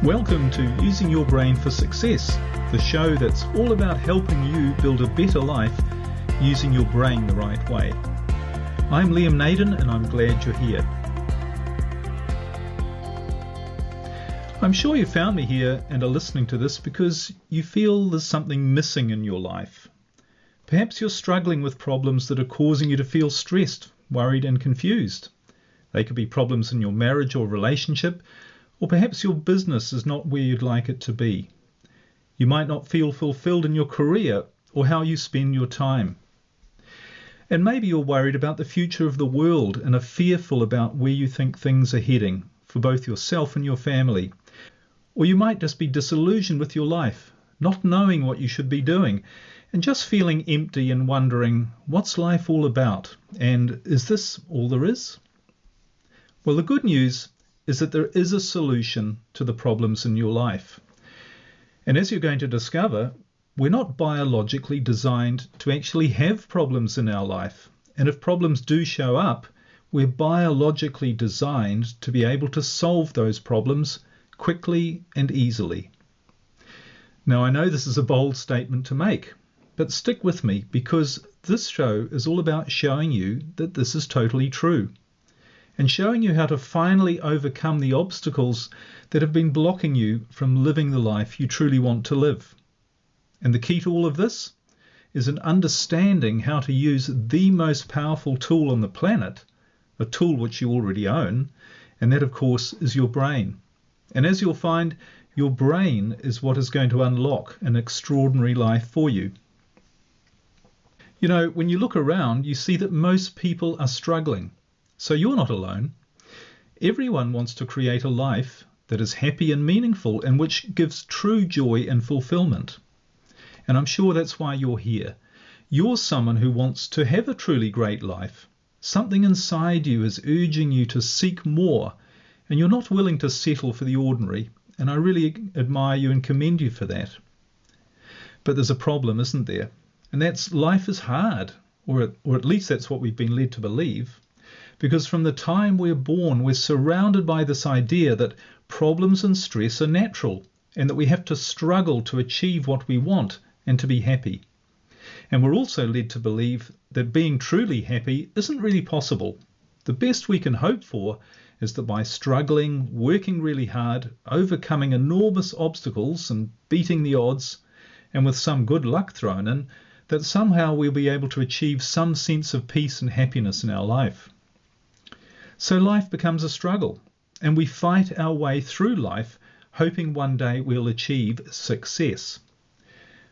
Welcome to Using Your Brain for Success, the show that's all about helping you build a better life using your brain the right way. I'm Liam Naden and I'm glad you're here. I'm sure you found me here and are listening to this because you feel there's something missing in your life. Perhaps you're struggling with problems that are causing you to feel stressed, worried and confused. They could be problems in your marriage or relationship, or perhaps your business is not where you'd like it to be. You might not feel fulfilled in your career or how you spend your time. And maybe you're worried about the future of the world and are fearful about where you think things are heading for both yourself and your family. Or you might just be disillusioned with your life, not knowing what you should be doing, and just feeling empty and wondering, what's life all about? And is this all there is? Well, the good news is that there is a solution to the problems in your life. And as you're going to discover, we're not biologically designed to actually have problems in our life. And if problems do show up, we're biologically designed to be able to solve those problems quickly and easily. Now, I know this is a bold statement to make, but stick with me because this show is all about showing you that this is totally true, and showing you how to finally overcome the obstacles that have been blocking you from living the life you truly want to live. And the key to all of this is an understanding how to use the most powerful tool on the planet, a tool which you already own, and that of course is your brain. And as you'll find, your brain is what is going to unlock an extraordinary life for you. You know, when you look around, you see that most people are struggling. So you're not alone. Everyone wants to create a life that is happy and meaningful and which gives true joy and fulfillment. And I'm sure that's why you're here. You're someone who wants to have a truly great life. Something inside you is urging you to seek more, and you're not willing to settle for the ordinary. And I really admire you and commend you for that. But there's a problem, isn't there? And that's life is hard, or at least that's what we've been led to believe. Because from the time we're born, we're surrounded by this idea that problems and stress are natural and that we have to struggle to achieve what we want and to be happy. And we're also led to believe that being truly happy isn't really possible. The best we can hope for is that by struggling, working really hard, overcoming enormous obstacles and beating the odds, and with some good luck thrown in, that somehow we'll be able to achieve some sense of peace and happiness in our life. So life becomes a struggle, and we fight our way through life, hoping one day we'll achieve success.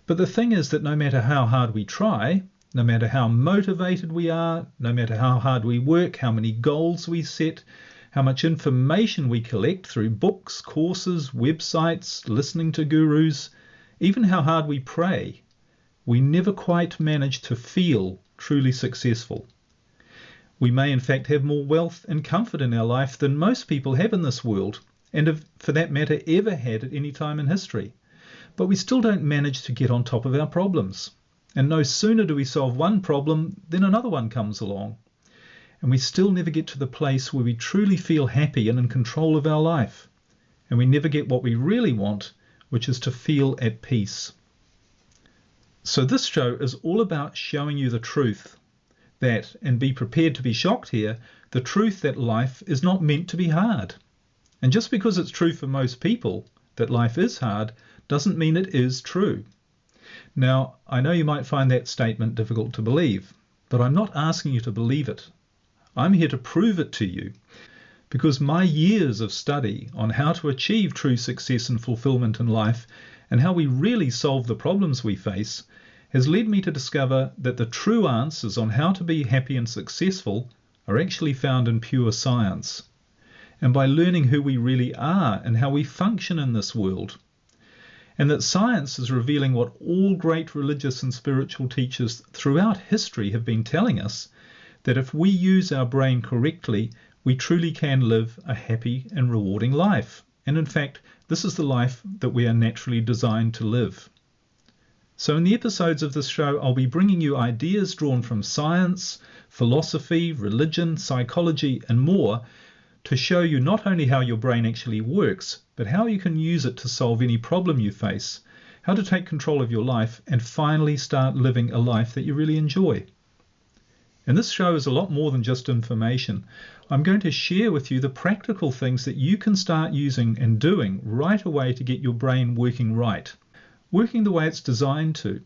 But the thing is that no matter how hard we try, no matter how motivated we are, no matter how hard we work, how many goals we set, how much information we collect through books, courses, websites, listening to gurus, even how hard we pray, we never quite manage to feel truly successful. We may in fact have more wealth and comfort in our life than most people have in this world, and have, for that matter, ever had at any time in history. But we still don't manage to get on top of our problems. And no sooner do we solve one problem than another one comes along. And we still never get to the place where we truly feel happy and in control of our life. And we never get what we really want, which is to feel at peace. So this show is all about showing you the truth. That, and be prepared to be shocked here, the truth that life is not meant to be hard. And just because it's true for most people that life is hard doesn't mean it is true. Now, I know you might find that statement difficult to believe, but I'm not asking you to believe it. I'm here to prove it to you, because my years of study on how to achieve true success and fulfillment in life and how we really solve the problems we face has led me to discover that the true answers on how to be happy and successful are actually found in pure science, and by learning who we really are and how we function in this world. And that science is revealing what all great religious and spiritual teachers throughout history have been telling us, that if we use our brain correctly, we truly can live a happy and rewarding life. And in fact, this is the life that we are naturally designed to live. So in the episodes of this show, I'll be bringing you ideas drawn from science, philosophy, religion, psychology, and more to show you not only how your brain actually works, but how you can use it to solve any problem you face, how to take control of your life, and finally start living a life that you really enjoy. And this show is a lot more than just information. I'm going to share with you the practical things that you can start using and doing right away to get your brain working right, working the way it's designed to,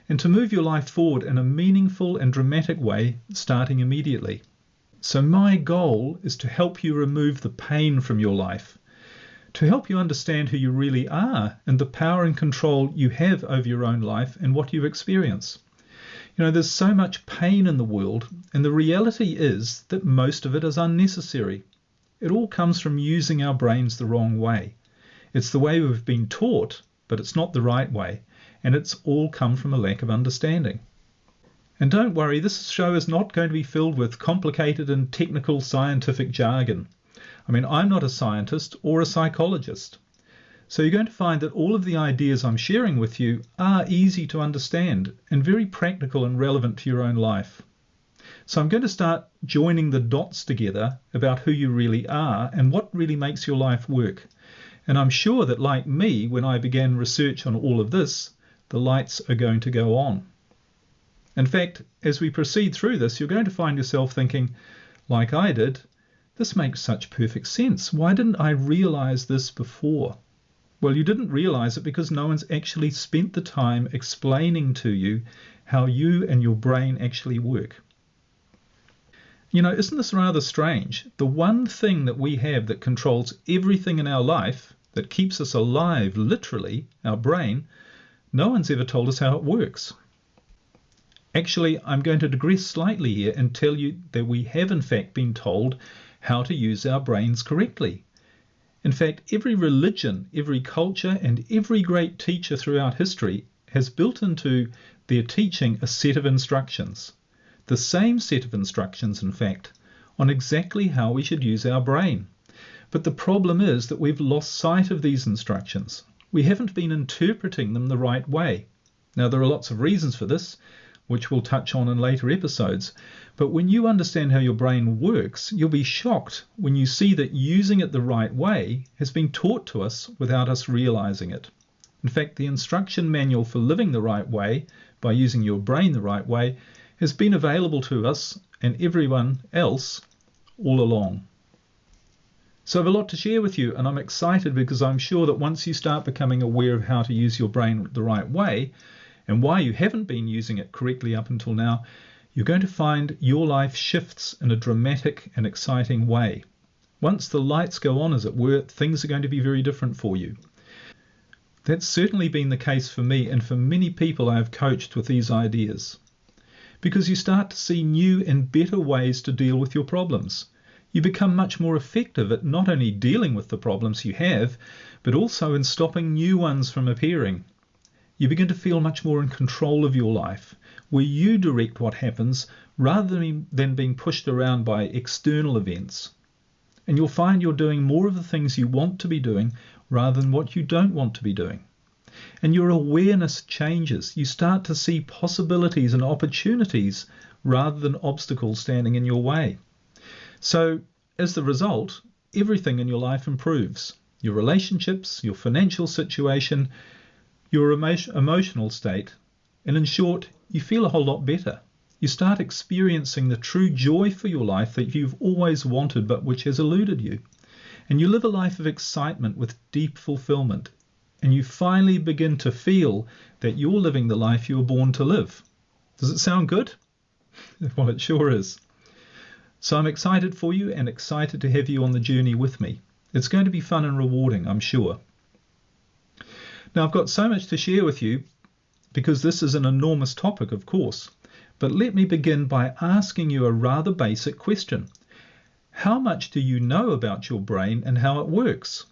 and to move your life forward in a meaningful and dramatic way starting immediately. So my goal is to help you remove the pain from your life, to help you understand who you really are and the power and control you have over your own life and what you experience. You know, there's so much pain in the world, and the reality is that most of it is unnecessary. It all comes from using our brains the wrong way. It's the way we've been taught, but it's not the right way, and it's all come from a lack of understanding. And don't worry, this show is not going to be filled with complicated and technical scientific jargon. I mean, I'm not a scientist or a psychologist. So you're going to find that all of the ideas I'm sharing with you are easy to understand and very practical and relevant to your own life. So I'm going to start joining the dots together about who you really are and what really makes your life work. And I'm sure that, like me, when I began research on all of this, the lights are going to go on. In fact, as we proceed through this, you're going to find yourself thinking, like I did, this makes such perfect sense. Why didn't I realize this before? Well, you didn't realize it because no one's actually spent the time explaining to you how you and your brain actually work. You know, isn't this rather strange? The one thing that we have that controls everything in our life, that keeps us alive, literally, our brain, no one's ever told us how it works. Actually, I'm going to digress slightly here and tell you that we have in fact been told how to use our brains correctly. In fact, every religion, every culture, and every great teacher throughout history has built into their teaching a set of instructions. The same set of instructions, in fact, on exactly how we should use our brain. But the problem is that we've lost sight of these instructions. We haven't been interpreting them the right way. Now, there are lots of reasons for this, which we'll touch on in later episodes. But when you understand how your brain works, you'll be shocked when you see that using it the right way has been taught to us without us realizing it. In fact, the instruction manual for living the right way, by using your brain the right way, has been available to us and everyone else all along. So I have a lot to share with you, and I'm excited because I'm sure that once you start becoming aware of how to use your brain the right way, and why you haven't been using it correctly up until now, you're going to find your life shifts in a dramatic and exciting way. Once the lights go on, as it were, things are going to be very different for you. That's certainly been the case for me and for many people I have coached with these ideas. Because you start to see new and better ways to deal with your problems. You become much more effective at not only dealing with the problems you have, but also in stopping new ones from appearing. You begin to feel much more in control of your life, where you direct what happens rather than being pushed around by external events. And you'll find you're doing more of the things you want to be doing rather than what you don't want to be doing. And your awareness changes. You start to see possibilities and opportunities rather than obstacles standing in your way. So, as the result, everything in your life improves. Your relationships, your financial situation, your emotional state, and in short, you feel a whole lot better. You start experiencing the true joy for your life that you've always wanted but which has eluded you. And you live a life of excitement with deep fulfillment. And you finally begin to feel that you're living the life you were born to live. Does it sound good? Well, it sure is. So I'm excited for you and excited to have you on the journey with me. It's going to be fun and rewarding, I'm sure. Now, I've got so much to share with you because this is an enormous topic, of course. But let me begin by asking you a rather basic question. How much do you know about your brain and how it works?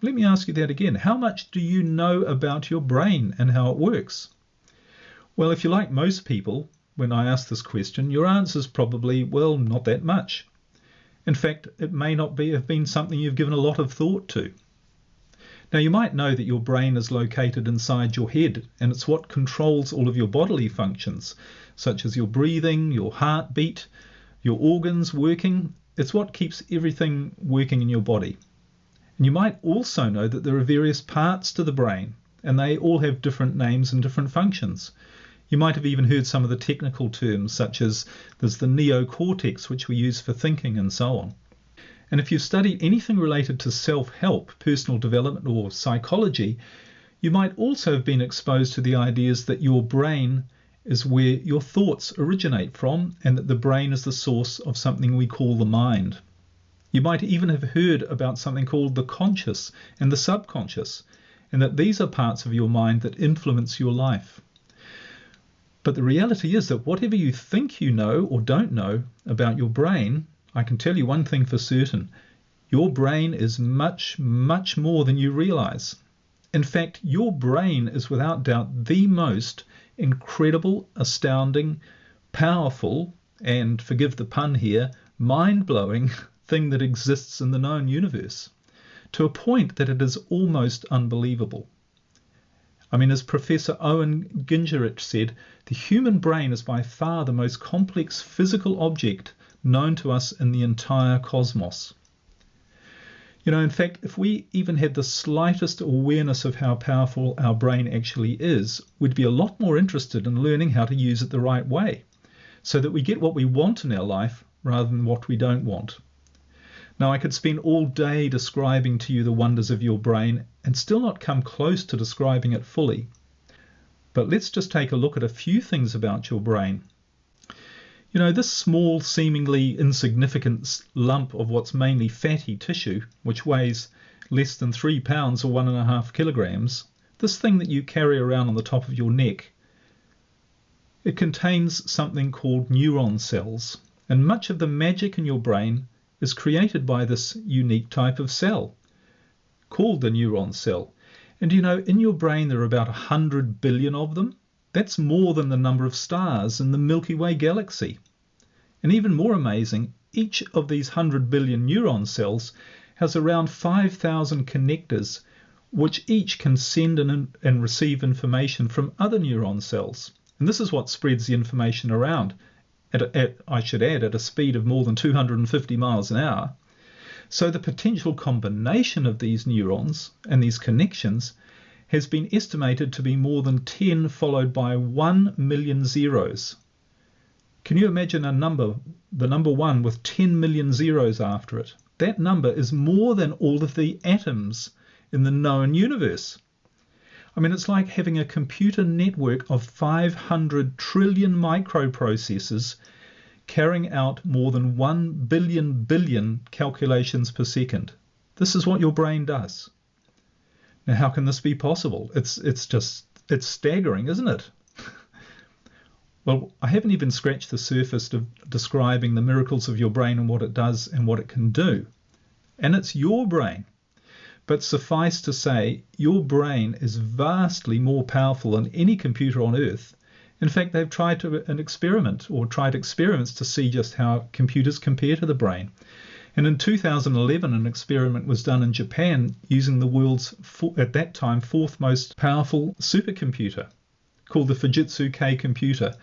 Let me ask you that again. How much do you know about your brain and how it works? Well, if you're like most people, when I ask this question, your answer is probably, well, not that much. In fact, it may not have been something you've given a lot of thought to. Now, you might know that your brain is located inside your head, and it's what controls all of your bodily functions, such as your breathing, your heartbeat, your organs working. It's what keeps everything working in your body. And you might also know that there are various parts to the brain, and they all have different names and different functions. You might have even heard some of the technical terms, such as there's the neocortex, which we use for thinking, and so on. And if you've studied anything related to self-help, personal development, or psychology, you might also have been exposed to the ideas that your brain is where your thoughts originate from, and that the brain is the source of something we call the mind. You might even have heard about something called the conscious and the subconscious, and that these are parts of your mind that influence your life. But the reality is that whatever you think you know or don't know about your brain, I can tell you one thing for certain: your brain is much, much more than you realize. In fact, your brain is without doubt the most incredible, astounding, powerful, and, forgive the pun here, mind-blowing thing that exists in the known universe, to a point that it is almost unbelievable. I mean, as Professor Owen Gingerich said, the human brain is by far the most complex physical object known to us in the entire cosmos. You know, in fact, if we even had the slightest awareness of how powerful our brain actually is, we'd be a lot more interested in learning how to use it the right way, so that we get what we want in our life rather than what we don't want. Now, I could spend all day describing to you the wonders of your brain and still not come close to describing it fully. But let's just take a look at a few things about your brain. You know, this small, seemingly insignificant lump of what's mainly fatty tissue, which weighs less than 3 pounds or 1.5 kilograms, this thing that you carry around on the top of your neck, it contains something called neuron cells. And much of the magic in your brain is created by this unique type of cell called the neuron cell. And you know, in your brain there are about 100 billion of them. That's more than the number of stars in the Milky Way galaxy. And even more amazing, each of these 100 billion neuron cells has around 5,000 connectors, which each can send and receive information from other neuron cells. And this is what spreads the information around, I should add, at a speed of more than 250 miles an hour. So the potential combination of these neurons and these connections has been estimated to be more than 10 followed by 1 million zeros. Can you imagine a number, the number 1 with 10 million zeros after it? That number is more than all of the atoms in the known universe. I mean, it's like having a computer network of 500 trillion microprocessors carrying out more than 1 billion calculations per second. This is what your brain does. Now, how can this be possible? It's staggering, isn't it? Well, I haven't even scratched the surface of describing the miracles of your brain and what it does and what it can do. And it's your brain. But suffice to say, your brain is vastly more powerful than any computer on Earth. In fact, they've tried experiments to see just how computers compare to the brain. And in 2011, an experiment was done in Japan using the world's, at that time, 4th most powerful supercomputer, called the Fujitsu K computer.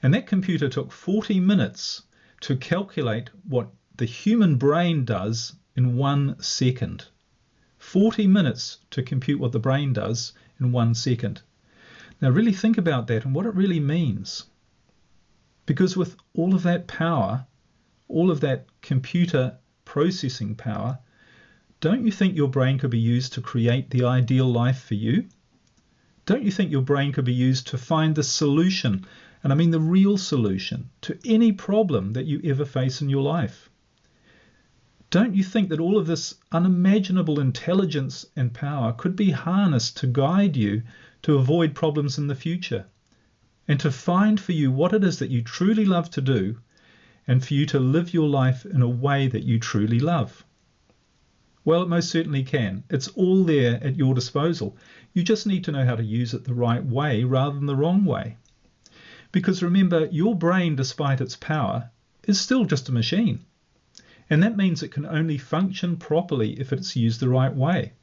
And that computer took 40 minutes to calculate what the human brain does in 1 second. 40 minutes to compute what the brain does in 1 second. Now really think about that and what it really means. Because with all of that power, all of that computer processing power, don't you think your brain could be used to create the ideal life for you? Don't you think your brain could be used to find the solution, and I mean the real solution, to any problem that you ever face in your life? Don't you think that all of this unimaginable intelligence and power could be harnessed to guide you to avoid problems in the future and to find for you what it is that you truly love to do and for you to live your life in a way that you truly love? Well, it most certainly can. It's all there at your disposal. You just need to know how to use it the right way rather than the wrong way. Because remember, your brain, despite its power, is still just a machine. And that means it can only function properly if it's used the right way.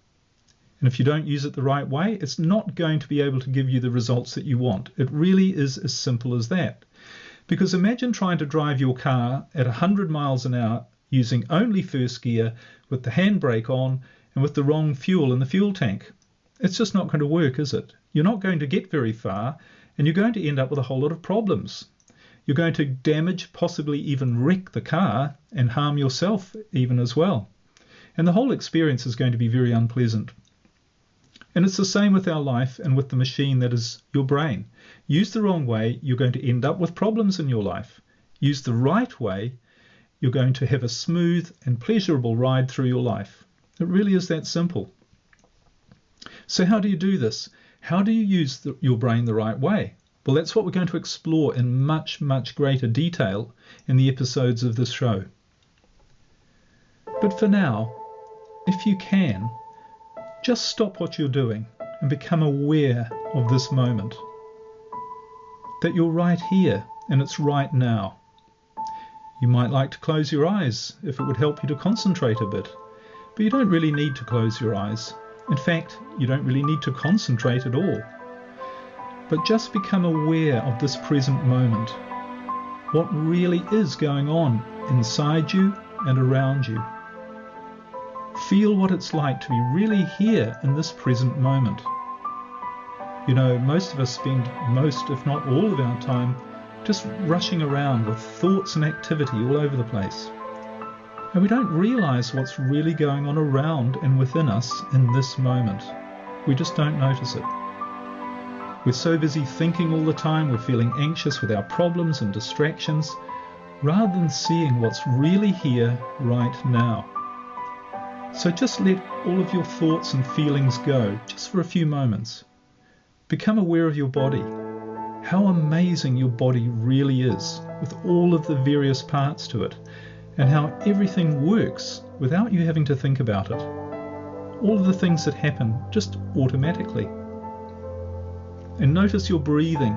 And if you don't use it the right way, it's not going to be able to give you the results that you want. It really is as simple as that. Because imagine trying to drive your car at 100 miles an hour using only first gear with the handbrake on and with the wrong fuel in the fuel tank. It's just not going to work, is it? You're not going to get very far, and you're going to end up with a whole lot of problems. You're going to damage, possibly even wreck the car and harm yourself even as well. And the whole experience is going to be very unpleasant. And it's the same with our life and with the machine that is your brain. Use the wrong way, you're going to end up with problems in your life. Use the right way, you're going to have a smooth and pleasurable ride through your life. It really is that simple. So how do you do this? How do you use your brain the right way? Well, that's what we're going to explore in much, much greater detail in the episodes of this show. But for now, if you can, just stop what you're doing and become aware of this moment. That you're right here and it's right now. You might like to close your eyes if it would help you to concentrate a bit, but you don't really need to close your eyes. In fact, you don't really need to concentrate at all. But just become aware of this present moment. What really is going on inside you and around you. Feel what it's like to be really here in this present moment. You know, most of us spend most, if not all of our time just rushing around with thoughts and activity all over the place. And we don't realize what's really going on around and within us in this moment. We just don't notice it. We're so busy thinking all the time, we're feeling anxious with our problems and distractions, rather than seeing what's really here right now. So just let all of your thoughts and feelings go, just for a few moments. Become aware of your body, how amazing your body really is, with all of the various parts to it, and how everything works without you having to think about it. All of the things that happen just automatically. And notice your breathing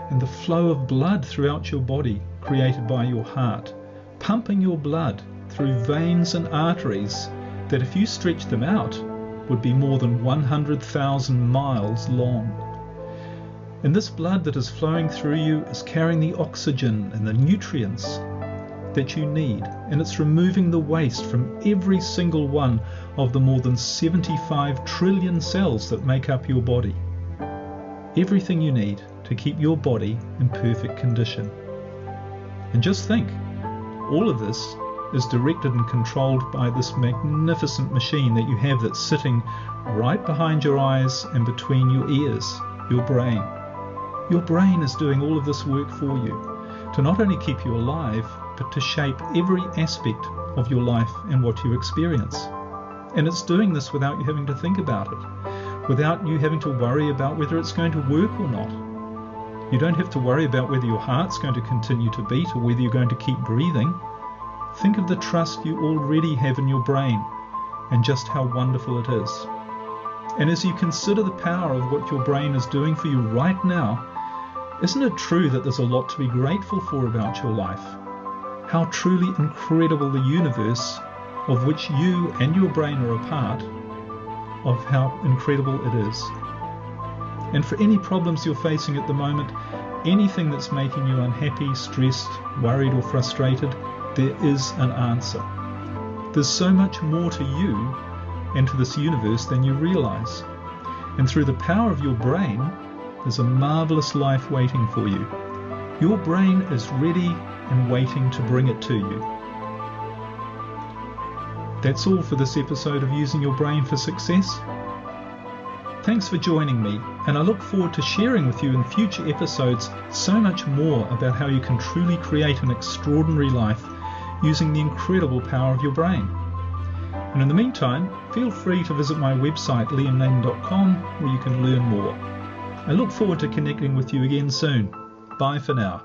and the flow of blood throughout your body created by your heart, pumping your blood through veins and arteries that, if you stretch them out, would be more than 100,000 miles long. And this blood that is flowing through you is carrying the oxygen and the nutrients that you need, and it's removing the waste from every single one of the more than 75 trillion cells that make up your body. Everything you need to keep your body in perfect condition. And just think, all of this is directed and controlled by this magnificent machine that you have that's sitting right behind your eyes and between your ears, your brain. Your brain is doing all of this work for you, to not only keep you alive, but to shape every aspect of your life and what you experience. And it's doing this without you having to think about it, without you having to worry about whether it's going to work or not. You don't have to worry about whether your heart's going to continue to beat or whether you're going to keep breathing. Think of the trust you already have in your brain and just how wonderful it is. And as you consider the power of what your brain is doing for you right now, isn't it true that there's a lot to be grateful for about your life? How truly incredible the universe of which you and your brain are a part, of how incredible it is. And for any problems you're facing at the moment, anything that's making you unhappy, stressed, worried or frustrated, there is an answer. There's so much more to you and to this universe than you realize. And through the power of your brain, there's a marvelous life waiting for you. Your brain is ready and waiting to bring it to you. That's all for this episode of Using Your Brain for Success. Thanks for joining me, and I look forward to sharing with you in future episodes so much more about how you can truly create an extraordinary life using the incredible power of your brain. And in the meantime, feel free to visit my website liamnaden.com, where you can learn more. I look forward to connecting with you again soon. Bye for now.